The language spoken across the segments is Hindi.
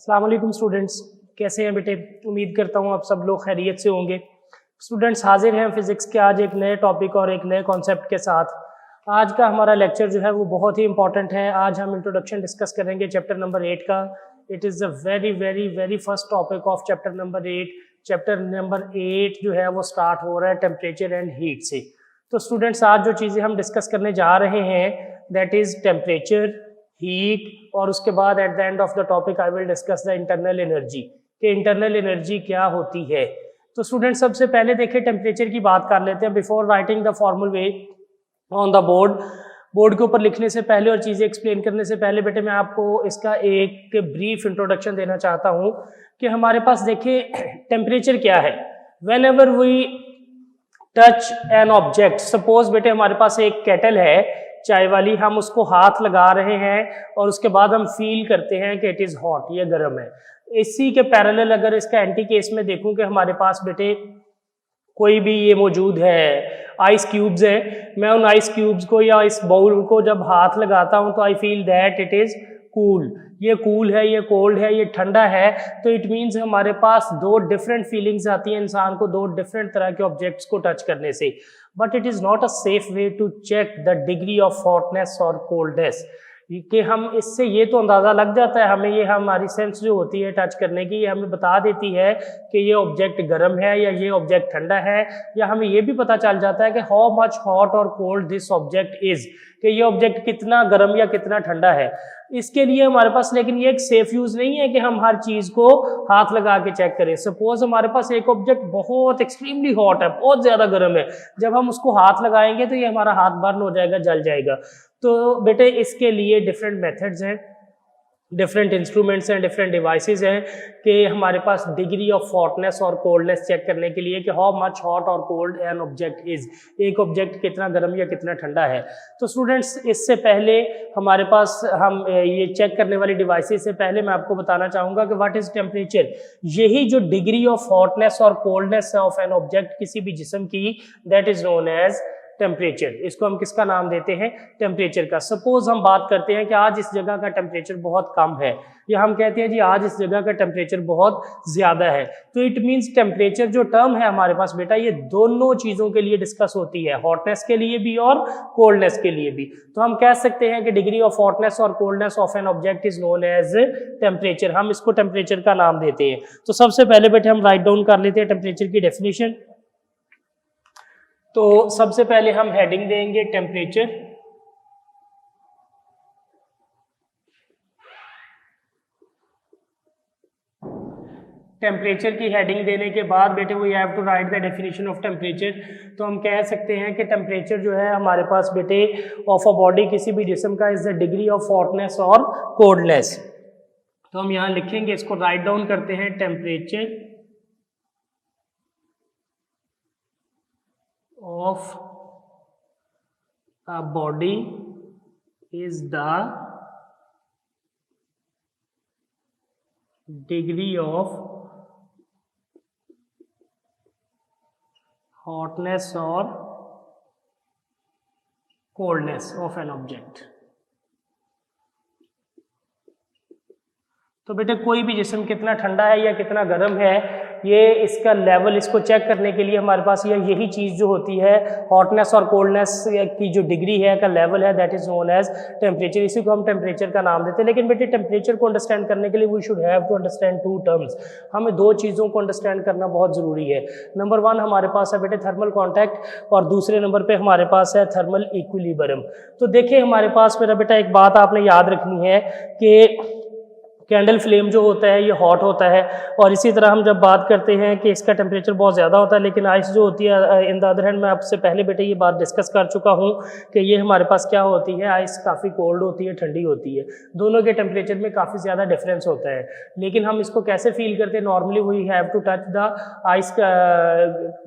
अस्सलाम वालेकुम स्टूडेंट्स, कैसे हैं बेटे। उम्मीद करता हूँ आप सब लोग खैरियत से होंगे। स्टूडेंट्स हाजिर हैं फिजिक्स के आज एक नए टॉपिक और एक नए कॉन्सेप्ट के साथ। आज का हमारा लेक्चर जो है वो बहुत ही इंपॉर्टेंट है। आज हम इंट्रोडक्शन डिस्कस करेंगे चैप्टर नंबर 8 का। It is the very very very first topic of chapter number 8। Chapter number 8 जो है वो स्टार्ट हो रहा है टेम्परेचर एंड हीट से। तो स्टूडेंट्स आज जो चीज़ें हम डिस्कस करने जा रहे हैं दैट इज़ टेम्परेचर, हीट, और उसके बाद eight the end of the topic I will discuss the internal energy कि इंटरनल एनर्जी क्या होती है। तो स्टूडेंट्स सबसे पहले देखिए टेम्परेचर की बात कर लेते हैं। Before writing the formal way on the board के ऊपर लिखने से पहले और चीज़ें एक्सप्लेन करने से पहले बेटे मैं आपको इसका एक ब्रीफ इंट्रोडक्शन देना चाहता हूँ कि हमारे पास देखिए टेम्परेचर क्या है। Whenever we touch an object, suppose बेटे हमारे पास एक केटल है चाय वाली, हम उसको हाथ लगा रहे हैं और उसके बाद हम फील करते हैं कि इट इज़ हॉट, ये गर्म है। इसी के पैरेलल अगर इसका एंटी केस में देखूं कि हमारे पास बेटे कोई भी ये मौजूद है, आइस क्यूब्स है, मैं उन आइस क्यूब्स को या इस बाउल को जब हाथ लगाता हूं तो I feel that it is cool. ये कूल है, ये कोल्ड है, ये ठंडा है। तो इट मीन्स हमारे पास दो डिफरेंट फीलिंग्स आती हैं इंसान को दो डिफरेंट तरह के ऑब्जेक्ट्स को टच करने से। But it is not a safe way to check the degree of hotness और कोल्डनेस कि हम इससे ये तो अंदाज़ा लग जाता है हमें, ये हमारी सेंस जो होती है टच करने की, ये हमें बता देती है कि ये ऑब्जेक्ट गर्म है या ये ऑब्जेक्ट ठंडा है, या हमें ये भी पता चल जाता है कि हाउ मच हॉट और कोल्ड दिस ऑब्जेक्ट इज़, कि ये ऑब्जेक्ट कितना गर्म या कितना ठंडा है। इसके लिए हमारे पास लेकिन ये एक सेफ यूज़ नहीं है कि हम हर चीज़ को हाथ लगा के चेक करें। सपोज हमारे पास एक ऑब्जेक्ट बहुत एक्सट्रीमली हॉट है, बहुत ज़्यादा गर्म है, जब हम उसको हाथ लगाएंगे तो ये हमारा हाथ बर्न हो जाएगा, जल जाएगा। तो बेटे इसके लिए डिफरेंट मेथड्स हैं, डिफरेंट इंस्ट्रूमेंट्स हैं, डिफरेंट डिवाइसेस हैं कि हमारे पास डिग्री ऑफ हॉटनेस और कोल्डनेस चेक करने के लिए कि हाउ मच हॉट और कोल्ड एन ऑब्जेक्ट इज़, एक ऑब्जेक्ट कितना गर्म या कितना ठंडा है। तो स्टूडेंट्स इससे पहले हमारे पास हम ये चेक करने वाली डिवाइसेस से पहले मैं आपको बताना चाहूँगा कि व्हाट इज़ टेम्परेचर। यही जो डिग्री ऑफ हॉटनेस और कोल्डनेस ऑफ एन ऑब्जेक्ट किसी भी जिस्म की, that is known as temperature. इसको हम किसका नाम देते हैं? टेम्परेचर का। सपोज हम बात करते हैं कि आज इस जगह का टेम्परेचर बहुत कम है, या हम कहते हैं जी आज इस जगह का टेम्परेचर बहुत ज़्यादा है। तो इट मीन्स टेम्परेचर जो टर्म है हमारे पास बेटा ये दोनों चीज़ों के लिए डिस्कस होती है, हॉटनेस के लिए भी और कोल्डनेस के लिए भी। तो हम कह सकते हैं कि डिग्री ऑफ हॉटनेस और coldness of an object is known as temperature. हम इसको टेम्परेचर का नाम देते हैं। तो सबसे पहले बेटे हम राइट डाउन कर लेते हैं टेम्परेचर की डेफिनेशन। तो सबसे पहले हम हेडिंग देंगे टेम्परेचर। टेम्परेचर की हेडिंग देने के बाद बेटे we have to write the definition of temperature. तो हम कह सकते हैं कि टेम्परेचर जो है हमारे पास बेटे ऑफ अ बॉडी किसी भी जिस्म का is the degree of hotness और कोल्डनेस। तो हम यहाँ लिखेंगे, इसको राइट डाउन करते हैं, temperature of a body is the degree of hotness or coldness of an object। तो बेटे कोई भी जिस्म कितना ठंडा है या कितना गर्म है, ये इसका लेवल, इसको चेक करने के लिए हमारे पास यही चीज़ जो होती है हॉटनेस और कोल्डनेस की जो डिग्री है का लेवल है, that is known as temperature. इसी को हम टेम्परेचर का नाम देते हैं। लेकिन बेटे टेम्परेचर को अंडरस्टैंड करने के लिए we should have to understand two terms. हमें दो चीज़ों को अंडरस्टैंड करना बहुत ज़रूरी है। नंबर वन हमारे पास है बेटे थर्मल कॉन्टैक्ट, और दूसरे नंबर पर हमारे पास है थर्मल इक्विलिब्रियम। तो देखिए हमारे पास मेरा बेटा एक बात आपने याद रखनी है कि कैंडल फ्लेम जो होता है ये हॉट होता है, और इसी तरह हम जब बात करते हैं कि इसका टेम्परेचर बहुत ज़्यादा होता है, लेकिन आइस जो होती है इन द अदर हैंड, मैं आपसे पहले बेटे ये बात डिस्कस कर चुका हूँ कि ये हमारे पास क्या होती है, आइस काफ़ी कोल्ड होती है, ठंडी होती है। दोनों के टेम्परेचर में काफ़ी ज़्यादा डिफरेंस होता है। लेकिन हम इसको कैसे फील करते हैं? Normally we have to touch the ice का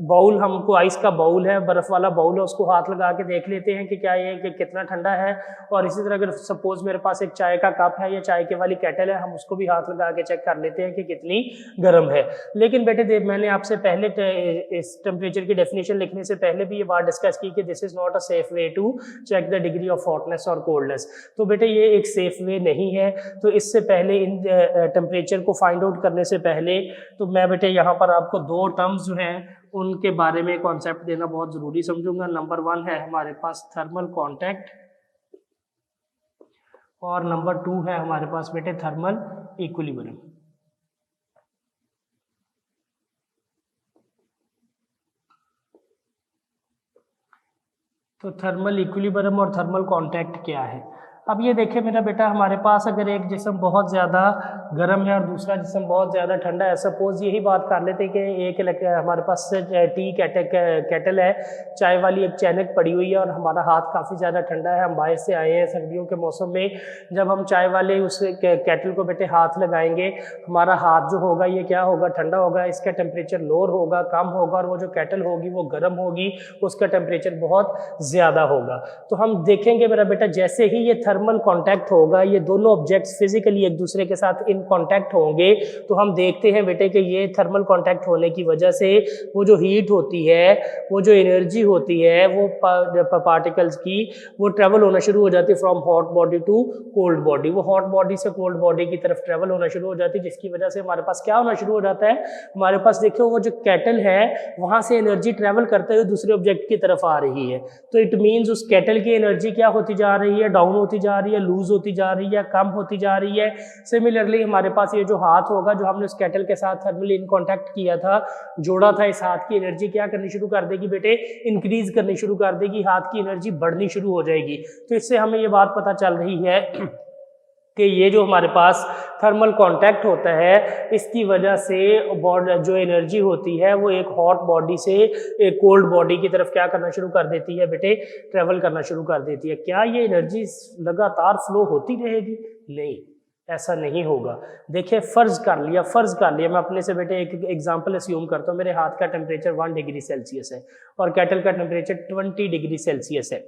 बाउल, हमको आइस का बाउल है, बर्फ़ वाला बाउल है, उसको हाथ लगा के देख लेते हैं कि क्या ये कि कितना ठंडा है। और इसी तरह अगर सपोज मेरे पास एक चाय का कप है या चाय के वाली केटल है, हम हम उसको भी हाथ लगा के चेक कर लेते हैं कि कितनी गर्म है। लेकिन बेटे मैंने आपसे पहले इस टेम्परेचर की डेफिनेशन लिखने से पहले भी ये बात डिस्कस की कि this is not a safe way to check the degree of hotness और कोल्डनेस। तो बेटे ये एक सेफ वे नहीं है। तो इससे पहले इन टेम्परेचर को फाइंड आउट करने से पहले तो मैं बेटे यहाँ पर आपको दो टर्म्स जो हैं उनके बारे में कॉन्सेप्ट देना बहुत ज़रूरी समझूंगा। नंबर 1 है हमारे पास थर्मल कॉन्टैक्ट और नंबर 2 है हमारे पास बेटे थर्मल इक्विलिब्रियम। तो थर्मल इक्विलिब्रियम और थर्मल कॉन्टैक्ट क्या है? अब ये देखिए मेरा बेटा, हमारे पास अगर एक जिस्म बहुत ज़्यादा गर्म है और दूसरा जिस्म बहुत ज़्यादा ठंडा है, सपोज यही बात कर लेते हैं कि एक हमारे पास टी केटल है, चाय वाली एक चैनक पड़ी हुई है और हमारा हाथ काफ़ी ज़्यादा ठंडा है, हम बाहर से आए हैं सर्दियों के मौसम में। जब हम चाय वाले उस केटल को बेटे हाथ लगाएंगे, हमारा हाथ जो होगा ये क्या होगा, ठंडा होगा, इसका टेम्परेचर लोअर होगा, कम होगा, और वो जो केटल होगी वो गर्म होगी, उसका टेम्परेचर बहुत ज़्यादा होगा। तो हम देखेंगे मेरा बेटा, जैसे ही ये थर्मल कांटेक्ट होगा, ये दोनों ऑब्जेक्ट्स फिजिकली एक दूसरे के साथ इन कांटेक्ट होंगे, तो हम देखते हैं बेटे कि ये थर्मल कांटेक्ट होने की वजह से वो जो हीट होती है, वो जो एनर्जी होती है, वो पार्टिकल्स की वो ट्रेवल होना शुरू हो जाती है from hot body to cold body. वो हॉट बॉडी से कोल्ड बॉडी की तरफ ट्रेवल होना शुरू हो जाती है, जिसकी वजह से हमारे पास क्या होना शुरू हो जाता है, हमारे पास देखिए वो जो केटल है वहां से एनर्जी ट्रेवल करते हुए दूसरे ऑब्जेक्ट की तरफ आ रही है। तो इट मीन्स उस केटल की एनर्जी क्या होती जा रही है, डाउन होती जा रही है, लूज होती जा रही है, कम होती जा रही है। सिमिलरली हमारे पास ये जो हाथ होगा, जो हमने उस केटल के साथ थर्मली इन कांटेक्ट किया था, जोड़ा था, इस हाथ की एनर्जी क्या करनी शुरू कर देगी बेटे, इंक्रीज करनी शुरू कर देगी, हाथ की एनर्जी बढ़नी शुरू हो जाएगी। तो इससे हमें ये बात पता चल रही है कि ये जो हमारे पास थर्मल कांटेक्ट होता है, इसकी वजह से जो एनर्जी होती है वो एक हॉट बॉडी से एक कोल्ड बॉडी की तरफ क्या करना शुरू कर देती है बेटे, ट्रेवल करना शुरू कर देती है। क्या ये एनर्जी लगातार फ्लो होती रहेगी? नहीं, ऐसा नहीं होगा। देखिए फर्ज कर लिया मैं अपने से बेटे एक एग्जांपल अस्यूम करता हूँ, मेरे हाथ का टेम्परेचर 1 डिग्री सेल्सियस है और केटल का टेम्परेचर 20 डिग्री सेल्सियस है।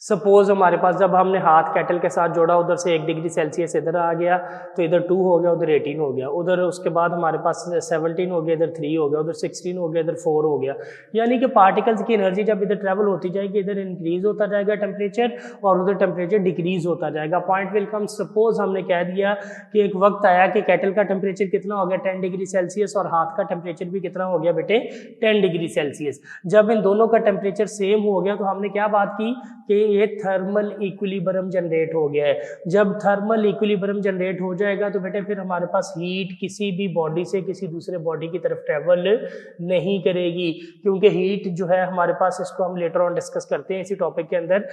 सपोज हमारे पास जब हमने हाथ केटल के साथ जोड़ा, उधर से 1 डिग्री सेल्सियस इधर आ गया, तो इधर 2 हो गया, उधर 18 हो गया, उधर उसके बाद हमारे पास 17 हो गया, इधर 3 हो गया, उधर 16 हो गया, इधर 4 हो गया। यानी कि पार्टिकल्स की एनर्जी जब इधर ट्रेवल होती जाएगी, इधर इंक्रीज होता जाएगा टेम्परेचर और उधर टेम्परेचर डिक्रीज होता जाएगा। पॉइंट विल कम, सपोज हमने कह दिया कि एक वक्त आया कि केटल का टेम्परेचर कितना हो गया, 10 डिग्री सेल्सियस, और हाथ का टेम्परेचर भी कितना हो गया बेटे, 10 डिग्री सेल्सियस। जब इन दोनों का टेम्परेचर सेम हो गया, तो हमने क्या बात की कि ये थर्मल इक्विलिब्रियम जनरेट हो गया है। जब थर्मल इक्विलिब्रियम जनरेट हो जाएगा तो बेटे फिर हमारे पास हीट किसी भी बॉडी से किसी दूसरे बॉडी की तरफ ट्रेवल नहीं करेगी, क्योंकि हीट जो है हमारे पास, इसको हम लेटर ऑन डिस्कस करते हैं इसी टॉपिक के अंदर,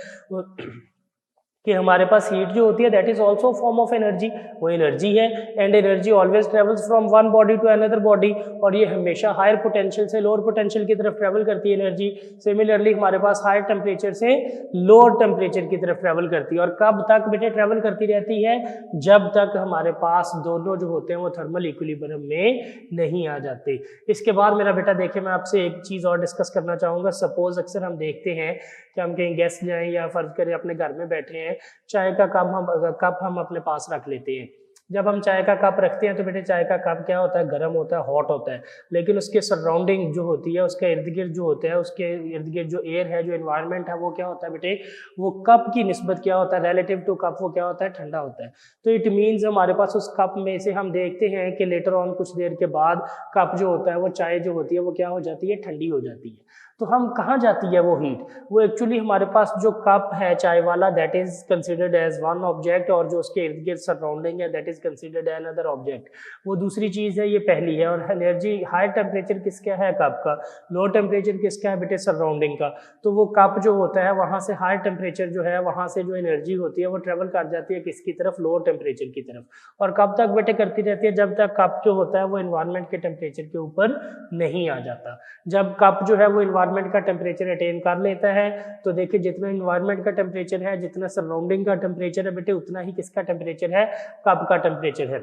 कि हमारे पास हीट जो होती है that is also form of energy, वो एनर्जी है, and energy always travels from one body to another body, और ये हमेशा हायर पोटेंशियल से लोअर पोटेंशियल की तरफ ट्रेवल करती है एनर्जी। सिमिलरली हमारे पास हायर टेम्परेचर से लोअर टेम्परेचर की तरफ ट्रेवल करती है, और कब तक बेटे ट्रेवल करती रहती है, जब तक हमारे पास दोनों जो होते हैं वो थर्मल इक्विलिब्रियम में नहीं आ जाते। इसके बाद मेरा बेटा देखिए, मैं आपसे एक चीज़ और डिस्कस करना चाहूँगा। सपोज अक्सर हम देखते हैं कि हम कहीं गेस्ट जाएं या फर्ज करें अपने घर में बैठे हैं, चाय का कप हम अपने पास रख लेते हैं। जब हम चाय का कप रखते हैं तो बेटे चाय का कप क्या होता है, गर्म होता है, हॉट होता है, लेकिन उसके सराउंडिंग जो होती है, उसके इर्द गिर्द जो होता है, उसके इर्द गिर्द जो एयर है, जो एनवायरनमेंट है, वो क्या होता है बेटे, वो कप की निस्बत क्या होता है, रिलेटिव टू कप वो क्या होता है, ठंडा होता है। तो इट मीन्स हमारे पास उस कप में से हम देखते हैं कि लेटर ऑन कुछ देर के बाद कप जो होता है, वो चाय जो होती है वो क्या हो जाती है, ठंडी हो जाती है। तो हम कहाँ जाती है वो हीट, वो एक्चुअली हमारे पास जो कप है चाय वाला, that is considered as one object, और जो उसके इर्द गिर्द सराउंडिंग है that is considered as another object, वो दूसरी चीज़ है, ये पहली है। और एनर्जी हाई टेम्परेचर किसका है, कप का, लो टेम्परेचर किसका है बेटे, सराउंडिंग का। तो वो कप जो होता है वहाँ से हाई टेम्परेचर जो है, वहाँ से जो एनर्जी होती है वो ट्रेवल कर जाती है किसकी तरफ, लोअर टेम्परेचर की तरफ, और कब तक बेटे करती रहती है, जब तक कप जो होता है वो एनवायरनमेंट के टेम्परेचर के ऊपर नहीं आ जाता। जब कप जो है वो एनवायरनमेंट का टेम्परेचर अटेन कर लेता है, तो देखिए जितना एनवायरनमेंट का टेम्परेचर है, जितना सराउंडिंग का टेम्परेचर है बेटे, उतना ही किसका टेम्परेचर है, कप का टेम्परेचर है।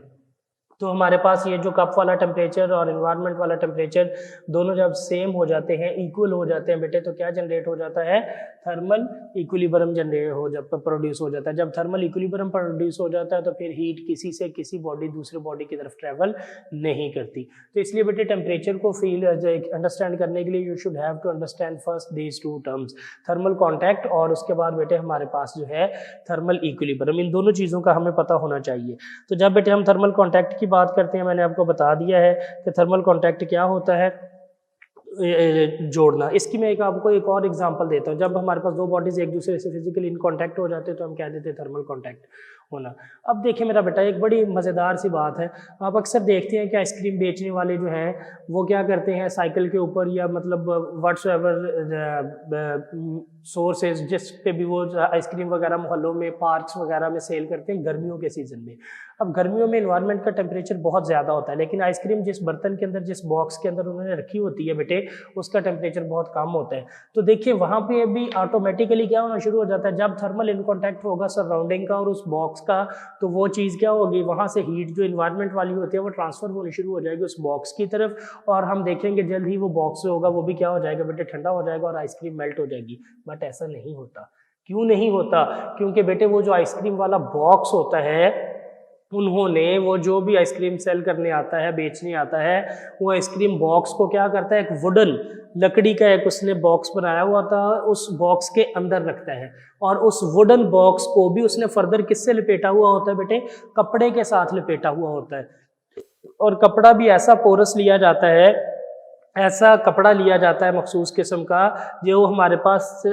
तो हमारे पास ये जो कप वाला टेम्परेचर और इन्वायरमेंट वाला टेम्परेचर दोनों जब सेम हो जाते हैं, इक्वल हो जाते हैं बेटे, तो क्या जनरेट हो जाता है, थर्मल इक्विलिब्रियम जनरेट हो जाता, प्रोड्यूस हो जाता है। जब थर्मल इक्विलिब्रियम प्रोड्यूस हो जाता है तो फिर हीट किसी से किसी बॉडी दूसरे बॉडी की तरफ ट्रेवल नहीं करती। तो इसलिए बेटे टेम्परेचर को फील अंडरस्टैंड करने के लिए you should have to understand first these two terms, thermal contact और उसके बाद बेटे हमारे पास जो है थर्मल इक्विलिब्रियम। इन दोनों चीज़ों का हमें पता होना चाहिए। तो जब बेटे हम थर्मल कॉन्टैक्ट की बात करते हैं, मैंने आपको बता दिया है कि थर्मल कॉन्टैक्ट क्या होता है, जोड़ना। इसकी मैं आपको एक और एग्जांपल देता हूँ। जब हमारे पास दो बॉडीज एक दूसरे से फिजिकली इन कांटेक्ट हो जाते हैं तो हम कह देते हैं थर्मल कांटेक्ट होना। अब देखिए मेरा बेटा, एक बड़ी मज़ेदार सी बात है, आप अक्सर देखते हैं कि आइसक्रीम बेचने वाले जो हैं वो क्या करते हैं, साइकिल के ऊपर या मतलब व्हाट्सएवर सोर्सेज जिस पे भी वो आइसक्रीम वगैरह मोहल्लों में, पार्क्स वगैरह में सेल करते हैं गर्मियों के सीज़न में। अब गर्मियों में इन्वायरमेंट का टेम्परेचर बहुत ज़्यादा होता है, लेकिन आइसक्रीम जिस बर्तन के अंदर, जिस बॉक्स के अंदर उन्होंने रखी होती है बेटे, उसका टेम्परेचर बहुत कम होता है। तो देखिए वहाँ पे भी ऑटोमेटिकली क्या होना शुरू हो जाता है, जब थर्मल इन कॉन्टैक्ट होगा सराउंडिंग का और उस बॉक्स का, तो वो चीज़ क्या होगी, वहाँ से हीट जो इन्वायरमेंट वाली होती है वो ट्रांसफर होनी शुरू हो जाएगी उस बॉक्स की तरफ, और हम देखेंगे जल्द ही वो बॉक्स जो होगा वो भी क्या हो जाएगा बेटे, ठंडा हो जाएगा और आइसक्रीम मेल्ट हो जाएगी। बट ऐसा नहीं होता। क्यों नहीं होता? क्योंकि बेटे वो जो आइसक्रीम वाला बॉक्स होता है, उन्होंने वो जो भी आइसक्रीम सेल करने आता है, बेचने आता है, वो आइसक्रीम बॉक्स को क्या करता है, एक वुडन लकड़ी का एक उसने बॉक्स बनाया हुआ था, उस बॉक्स के अंदर रखता है, और उस वुडन बॉक्स को भी उसने फर्दर किससे लपेटा हुआ होता है बेटे, कपड़े के साथ लपेटा हुआ होता है। और कपड़ा भी ऐसा पोरस लिया जाता है, ऐसा कपड़ा लिया जाता है मखसूस किस्म का, जो हमारे पास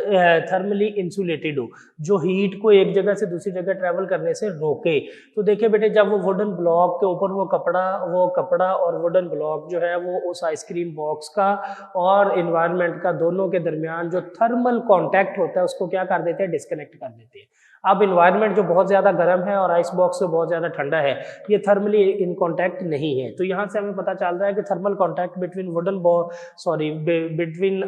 थर्मली इंसुलेटेड हो, जो हीट को एक जगह से दूसरी जगह ट्रैवल करने से रोके। तो देखिए बेटे, जब वो वुडन ब्लॉक के ऊपर वो कपड़ा और वुडन ब्लॉक जो है वो उस आइसक्रीम बॉक्स का और इन्वायरमेंट का दोनों के दरमियान जो थर्मल कॉन्टैक्ट होता है उसको क्या कर देते हैं, डिस्कनेक्ट कर देते हैं। अब इन्वायरमेंट जो बहुत ज़्यादा गर्म है और आइस बॉक्स जो बहुत ज़्यादा ठंडा है, ये थर्मली इन कॉन्टैक्ट नहीं है। तो यहाँ से हमें पता चल रहा है कि thermal contact between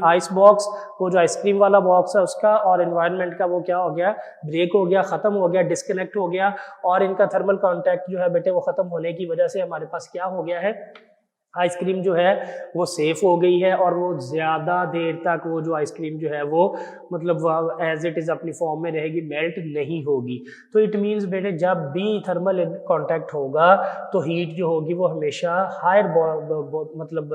ice box, वो जो आइसक्रीम वाला बॉक्स है उसका, और इन्वायरमेंट का, वो क्या हो गया, ब्रेक हो गया, ख़त्म हो गया, डिस्कनेक्ट हो गया। और इनका थर्मल कॉन्टैक्ट जो है बेटे वो ख़त्म होने की वजह से हमारे पास क्या हो गया है, आइसक्रीम जो है वो सेफ हो गई है, और वो ज़्यादा देर तक वो जो आइसक्रीम जो है वो मतलब एज इट इज़ अपनी फॉर्म में रहेगी, मेल्ट नहीं होगी। तो इट मीन्स बेटे, जब भी थर्मल कांटेक्ट होगा तो हीट जो होगी वो हमेशा हायर मतलब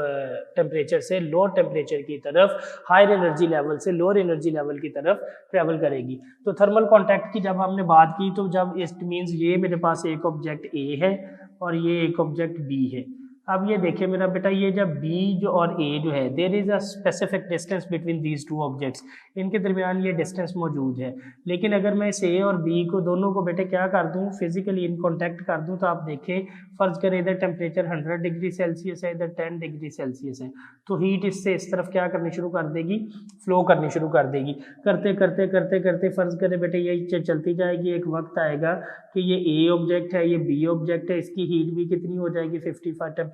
टेम्परेचर से लोअर टेम्परेचर की तरफ, हायर एनर्जी लेवल से लोअर एनर्जी लेवल की तरफ ट्रेवल करेगी। तो थर्मल कॉन्टैक्ट की जब हमने बात की, तो जब इट मीन्स ये मेरे पास एक ऑब्जेक्ट ए है और ये एक ऑब्जेक्ट बी है। अब ये देखिए मेरा बेटा, ये जब बी जो और ए जो है, there is a specific distance between these two objects, इनके दरमियान ये डिस्टेंस मौजूद है। लेकिन अगर मैं इस ए और बी को दोनों को बेटे क्या कर दूं, फिजिकली इन कॉन्टैक्ट कर दूं, तो आप देखें, फर्ज करें इधर टेम्परेचर 100 डिग्री सेल्सियस है, इधर 10 डिग्री सेल्सियस है, तो हीट इससे इस तरफ क्या करनी शुरू कर देगी, फ्लो करनी शुरू कर देगी। करते करते करते करते फर्ज करें बेटे ये चलती जाएगी, एक वक्त आएगा कि ये ए ऑब्जेक्ट है, ये बी ऑब्जेक्ट है, इसकी हीट भी कितनी हो जाएगी, 55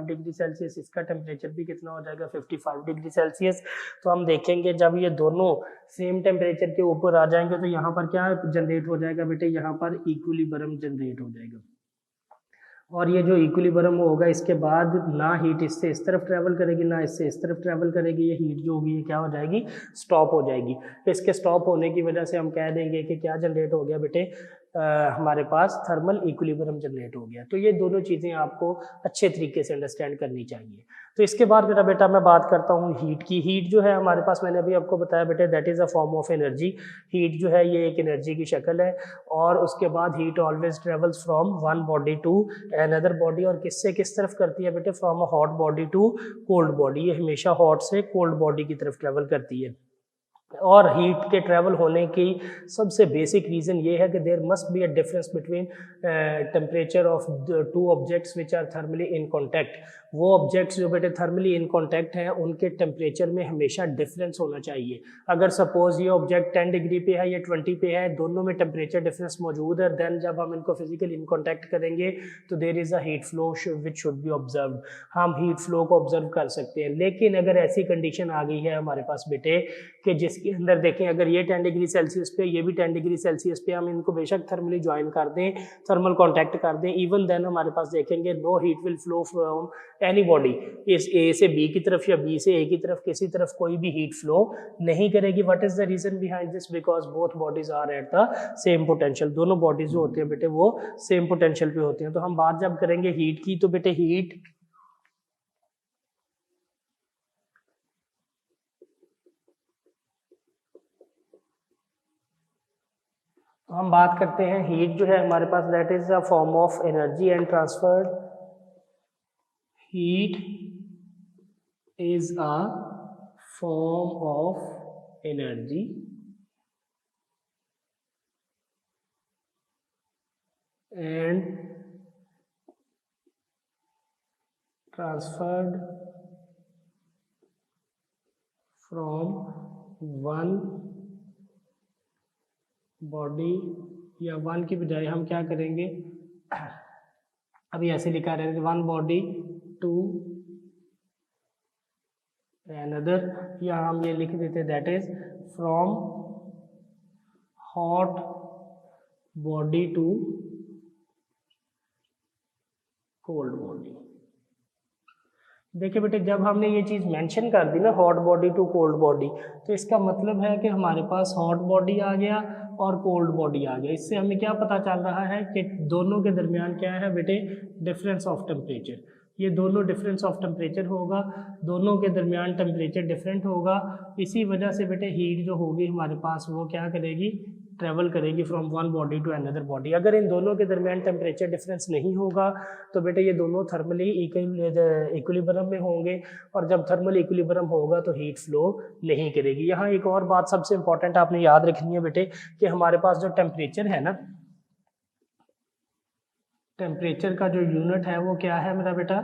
डिग्री सेल्सियस, इसका टेम्परेचर भी कितना हो जाएगा, 55 डिग्री सेल्सियस। तो हम देखेंगे जब ये दोनों सेम टेम्परेचर के ऊपर आ जाएंगे तो यहाँ पर क्या जनरेट हो जाएगा बेटे, यहाँ पर इक्विलिब्रियम जनरेट हो जाएगा। और ये जो इक्विलिब्रियम होगा, इसके बाद ना हीट इससे इस तरफ ट्रैवल करेगी ना इससे इस तरफ ट्रैवल करेगी, ये हीट जो होगी ये क्या हो जाएगी, स्टॉप हो जाएगी। इसके स्टॉप होने की वजह से हम कह देंगे कि क्या जनरेट हो गया बेटे, हमारे पास थर्मल इक्विलिब्रियम जनरेट हो गया। तो ये दोनों चीज़ें आपको अच्छे तरीके से अंडरस्टैंड करनी चाहिए। तो इसके बाद मेरा बेटा मैं बात करता हूँ हीट की। हीट जो है हमारे पास, मैंने अभी आपको बताया बेटे, that is a form of energy. Heat जो है ये एक एनर्जी की शक्ल है, और उसके बाद heat always travels from one body to another body, और किससे किस तरफ करती है बेटे, from a hot body to cold body. ये हमेशा हॉट से कोल्ड बॉडी की तरफ ट्रेवल करती है। और हीट के ट्रैवल होने की सबसे बेसिक रीज़न ये है कि there must be a difference between temperature of two objects which are thermally in contact. वो ऑब्जेक्ट्स जो बेटे थर्मली इन कॉन्टैक्ट हैं उनके टेम्परेचर में हमेशा डिफरेंस होना चाहिए। अगर सपोज ये ऑब्जेक्ट 10 डिग्री पे है, ये 20 पे है, दोनों में टेम्परेचर डिफरेंस मौजूद है, देन जब हम इनको फिजिकली इन कॉन्टैक्ट करेंगे तो there is a heat flow which should be observe. हम हीट फ्लो को ऑब्जर्व कर सकते हैं। लेकिन अगर ऐसी कंडीशन आ गई है हमारे पास बेटे कि जिसके इसके अंदर देखें, अगर ये 10 डिग्री सेल्सियस पे, ये भी 10 डिग्री सेल्सियस पे, हम इनको बेशक थर्मली ज्वाइन कर दें, थर्मल कांटेक्ट कर दें, इवन देन हमारे पास देखेंगे no heat will flow from any body, इस ए से बी की तरफ या बी से ए की तरफ, किसी तरफ कोई भी हीट फ्लो नहीं करेगी। What is the reason behind this? Because both bodies are at the same potential. दोनों बॉडीज जो होती है बेटे वो सेम पोटेंशियल पे होती हैं। तो हम बात जब करेंगे हीट की, तो बेटे हीट तो हम बात करते हैं हीट जो है हमारे पास, that is a form of energy and transferred. Heat is a form of energy and transferred from one body, या वन की बजाय हम क्या करेंगे, अभी ऐसे लिखा रहेगा, वन बॉडी टू अनदर, या हम ये लिख देते that is from hot body to cold body. देखिए बेटे, जब हमने ये चीज़ मेंशन कर दी ना, hot body to cold body, तो इसका मतलब है कि हमारे पास हॉट बॉडी आ गया और कोल्ड बॉडी आ गया। इससे हमें क्या पता चल रहा है कि दोनों के दरमियान क्या है बेटे, डिफरेंस ऑफ टेम्परेचर। ये दोनों डिफरेंस ऑफ टेम्परेचर होगा, दोनों के दरमियान टेम्परेचर डिफरेंट होगा। इसी वजह से बेटे हीट जो होगी हमारे पास वो क्या करेगी, ट्रेवल करेगी from one body to another body. अगर इन दोनों के दरमियान टेम्परेचर डिफरेंस नहीं होगा तो बेटे ये दोनों थर्मली इक्विलिब्रियम में होंगे, और जब थर्मल इक्विलिब्रियम होगा तो हीट फ्लो नहीं करेगी। यहाँ एक और बात सबसे इंपॉर्टेंट आपने याद रखनी है बेटे, कि हमारे पास जो टेम्परेचर है ना, टेम्परेचर का जो यूनिट है वो क्या है मेरा बेटा,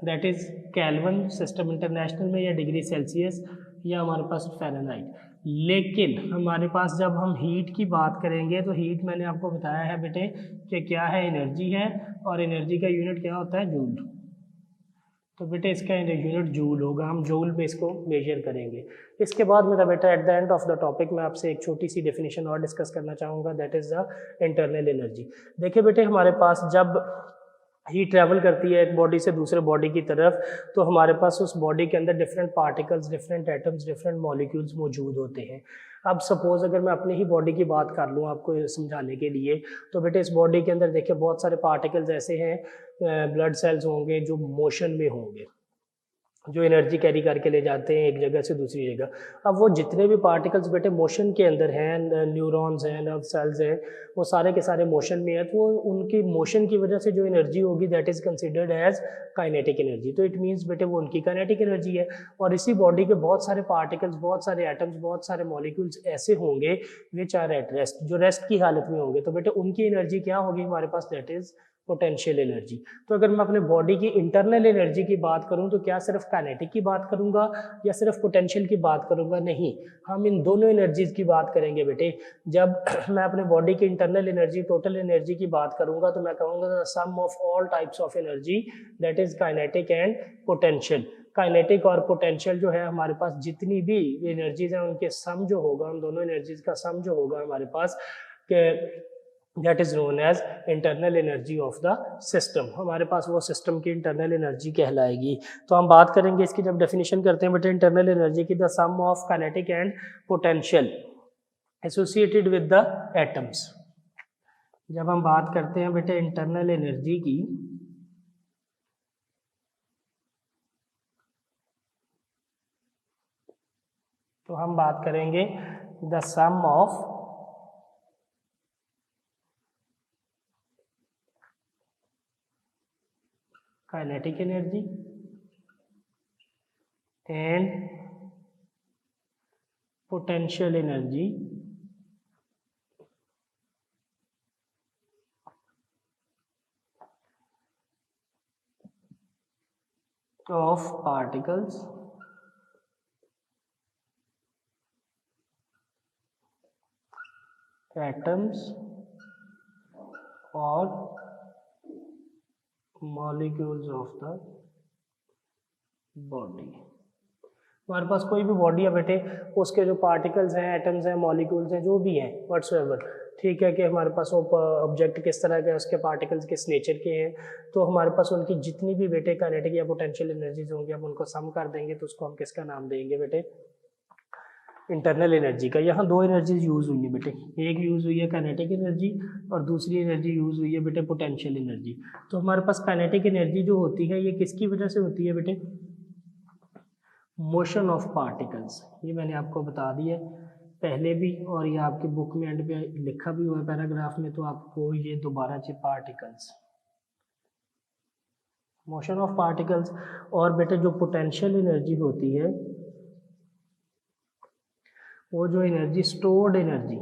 that is kelvin system international में, या डिग्री सेल्सियस, या हमारे पास फ़ारेनहाइट। लेकिन हमारे पास जब हम हीट की बात करेंगे तो हीट मैंने आपको बताया है बेटे कि क्या है, एनर्जी है, और एनर्जी का यूनिट क्या होता है, जूल। तो बेटे इसका यूनिट जूल होगा, हम जूल पे इसको मेजर करेंगे। इसके बाद मेरा बेटा eight the end of the topic मैं आपसे एक छोटी सी डेफिनेशन और डिस्कस करना चाहूँगा, that is the internal energy. देखिए बेटे, हमारे पास जब हीट ट्रैवल करती है एक बॉडी से दूसरे बॉडी की तरफ, तो हमारे पास उस बॉडी के अंदर different particles, different atoms, different molecules मौजूद होते हैं। अब सपोज अगर मैं अपनी ही बॉडी की बात कर लूँ आपको समझाने के लिए, तो बेटे इस बॉडी के अंदर देखिए बहुत सारे पार्टिकल्स ऐसे हैं, ब्लड सेल्स होंगे जो मोशन में होंगे, जो एनर्जी कैरी करके ले जाते हैं एक जगह से दूसरी जगह। अब वो जितने भी पार्टिकल्स बेटे मोशन के अंदर हैं, न्यूरॉन्स हैं, नर्व सेल्स हैं, वो सारे के सारे मोशन में है, तो उनकी मोशन की वजह से जो एनर्जी होगी that is considered as kinetic energy. तो इट मीन्स बेटे वो उनकी काइनेटिक एनर्जी है। और इसी बॉडी के बहुत सारे पार्टिकल्स, बहुत सारे एटम्स, बहुत सारे मॉलिक्यूल्स ऐसे होंगे विच आर एट रेस्ट, जो रेस्ट की हालत में होंगे, तो बेटे उनकी एनर्जी क्या होगी हमारे पास, दैट इज़ पोटेंशियल एनर्जी। तो अगर मैं अपने बॉडी की इंटरनल एनर्जी की बात करूं तो क्या सिर्फ काइनेटिक की बात करूंगा या सिर्फ पोटेंशियल की बात करूंगा? नहीं, हम इन दोनों एनर्जीज की बात करेंगे बेटे। जब मैं अपने बॉडी की इंटरनल एनर्जी, टोटल एनर्जी की बात करूंगा तो मैं कहूंगा the sum of all types of energy that is kinetic and potential. Kinetic और पोटेंशियल जो है हमारे पास जितनी भी एनर्जीज हैं उनके सम जो होगा, उन दोनों एनर्जीज का सम जो होगा हमारे पास, that is known as internal energy of the system. हमारे पास वो सिस्टम की इंटरनल एनर्जी कहलाएगी। तो हम बात करेंगे इसकी, जब डेफिनेशन करते हैं बेटे इंटरनल एनर्जी की, the sum of kinetic and potential associated with the atoms. जब हम बात करते हैं बेटे इंटरनल एनर्जी की, तो हम बात करेंगे the sum of kinetic energy and potential energy of particles atoms और मॉलिक्यूल्स ऑफ द बॉडी। हमारे पास कोई भी बॉडी है बेटे, उसके जो पार्टिकल्स हैं, एटम्स हैं, मॉलिक्यूल्स हैं, जो भी हैं व्हाट्सएवर, ठीक है, कि हमारे पास वो ऑब्जेक्ट किस तरह के, उसके पार्टिकल्स किस नेचर के हैं, तो हमारे पास उनकी जितनी भी बेटे काइनेटिक या पोटेंशियल एनर्जीज होंगी, हम उनको सम कर देंगे, तो उसको हम किसका नाम देंगे बेटे, इंटरनल एनर्जी का। यहाँ दो एनर्जीज यूज हुई है बेटे, एक यूज हुई है काइनेटिक एनर्जी और दूसरी एनर्जी यूज हुई है बेटे पोटेंशियल एनर्जी। तो हमारे पास काइनेटिक एनर्जी जो होती है ये किसकी वजह से होती है बेटे, मोशन ऑफ पार्टिकल्स। ये मैंने आपको बता दिया पहले भी, और ये आपकी बुक में एंड पे लिखा भी हुआ है पैराग्राफ में, तो आपको ये दोबारा से पार्टिकल्स, मोशन ऑफ पार्टिकल्स। और बेटे जो पोटेंशियल एनर्जी होती है, वो जो एनर्जी स्टोर्ड एनर्जी,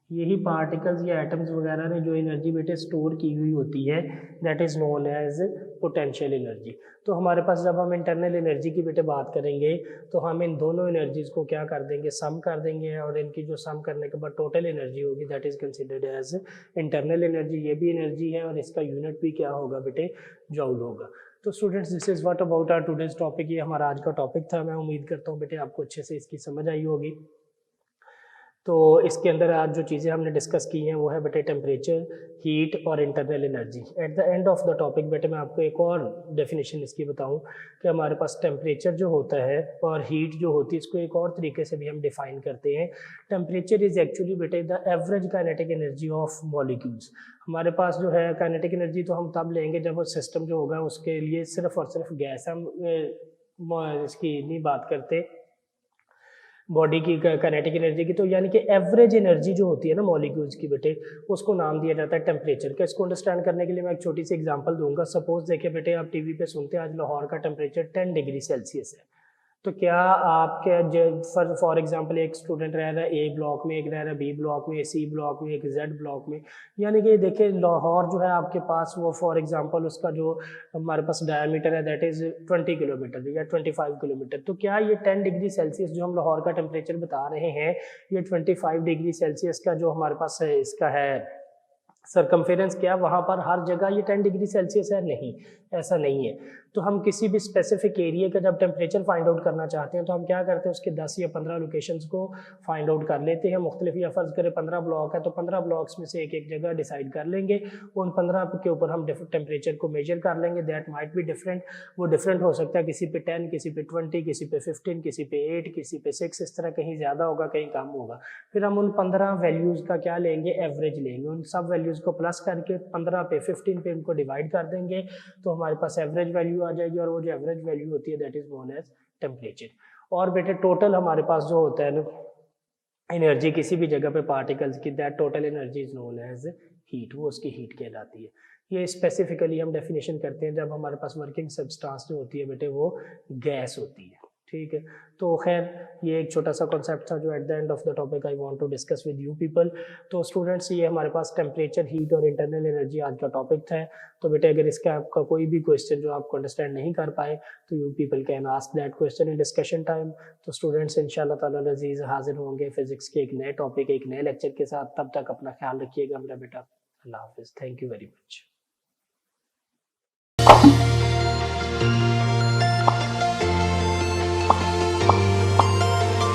यही पार्टिकल्स या एटम्स वगैरह ने जो एनर्जी बेटे स्टोर की हुई होती है, that is known as potential energy. तो हमारे पास जब हम इंटरनल एनर्जी की बेटे बात करेंगे, तो हम इन दोनों एनर्जीज को क्या कर देंगे, सम कर देंगे, और इनकी जो सम करने के बाद टोटल एनर्जी होगी, that is considered as internal energy. ये भी एनर्जी है और इसका यूनिट भी क्या होगा बेटे, जूल होगा। तो students, this is what about our today's topic. ये हमारा आज का टॉपिक था। मैं उम्मीद करता हूँ बेटे आपको अच्छे से इसकी समझ आई होगी। तो इसके अंदर आज जो चीज़ें हमने डिस्कस की हैं वो है बेटे टेम्परेचर, हीट और internal energy. Eight the end of the topic बेटे मैं आपको एक और डेफिनेशन इसकी बताऊं कि हमारे पास टेम्परेचर जो होता है और हीट जो होती है, इसको एक और तरीके से भी हम डिफाइन करते हैं। टेम्परेचर इज एक्चुअली बेटे the average kinetic energy of molecules. हमारे पास जो है काइनेटिक एनर्जी तो हम तब लेंगे जब वो सिस्टम जो होगा उसके लिए सिर्फ और सिर्फ गैस, हम इसकी नहीं बात करते बॉडी की काइनेटिक एनर्जी की। तो यानी कि एवरेज एनर्जी जो होती है ना मॉलिक्यूल्स की बेटे, उसको नाम दिया जाता है टेम्परेचर का। इसको अंडरस्टैंड करने के लिए मैं एक छोटी सी एग्जांपल दूंगा। सपोज देखिए बेटे, आप टीवी पे सुनते हैं आज लाहौर का टेम्परेचर 10 डिग्री सेल्सियस है। तो क्या आपके फॉर एग्जांपल एक स्टूडेंट रह रहा है ए ब्लॉक में, एक रह रहा है बी ब्लॉक में, सी ब्लॉक में, एक जेड ब्लॉक में, यानी कि देखिए लाहौर जो है आपके पास वो फॉर एग्जांपल उसका जो हमारे पास डायमीटर है दैट इज 20 किलोमीटर या 25 किलोमीटर। तो क्या ये 10 डिग्री सेल्सियस जो हम लाहौर का टेम्परेचर बता रहे हैं, ये 25 डिग्री सेल्सियस का जो हमारे पास है इसका है सरकमफेरेंस, क्या वहाँ पर हर जगह ये 10 डिग्री सेल्सियस है? नहीं, ऐसा नहीं है। तो हम किसी भी स्पेसिफिक एरिया का जब टेम्परेचर फाइंड आउट करना चाहते हैं तो हम क्या करते हैं, उसके 10 या 15 लोकेशंस को फाइंड आउट कर लेते हैं मुख्तलिफ, या फर्ज करें 15 ब्लॉक है तो 15 ब्लॉक्स में से एक एक जगह डिसाइड कर लेंगे, उन 15 के ऊपर हम टेम्परेचर को मेजर कर लेंगे। दैट माइट बी डिफरेंट, वो डिफरेंट हो सकता है, किसी पे 10, किसी पे 20, किसी पे 15, किसी पे 8, किसी पे 6, इस तरह कहीं ज़्यादा होगा कहीं कम होगा। फिर हम उन 15 वैल्यूज़ का क्या लेंगे, एवरेज लेंगे, उन सब वैल्यूज़ को प्लस करके 15 पे 15 पे उनको डिवाइड कर देंगे, तो हमारे पास एवरेज वैल्यू आ जाएगी, और वो जो एवरेज वैल्यू होती है that is known as temperature. और बेटे टोटल हमारे पास जो होता है ना एनर्जी किसी भी जगह पे पार्टिकल्स की, that total energy is known as heat, वो उसकी हीट कहलाती है। ये स्पेसिफिकली हम डेफिनेशन करते हैं जब हमारे पास वर्किंग सब्सटेंस जो होती है बेटे वो गैस होती है, ठीक है। तो खैर ये एक छोटा सा कॉन्सेप्ट था जो at the end of the topic I want to discuss with you people. तो स्टूडेंट्स, ये हमारे पास टेम्परेचर, हीट और इंटरनल एनर्जी आज का टॉपिक था। तो बेटे अगर इसका आपका कोई भी क्वेश्चन जो आपको अंडरस्टैंड नहीं कर पाए तो you people can ask that question in discussion time. तो स्टूडेंट्स इंशाल्लाह ताला अज़ीज़ हाजिर होंगे फिजिक्स के एक नए टॉपिक, एक नए लेक्चर के साथ। तब तक अपना ख्याल रखिएगा मेरा बेटा। अल्लाह हाफिज़। Thank you very much.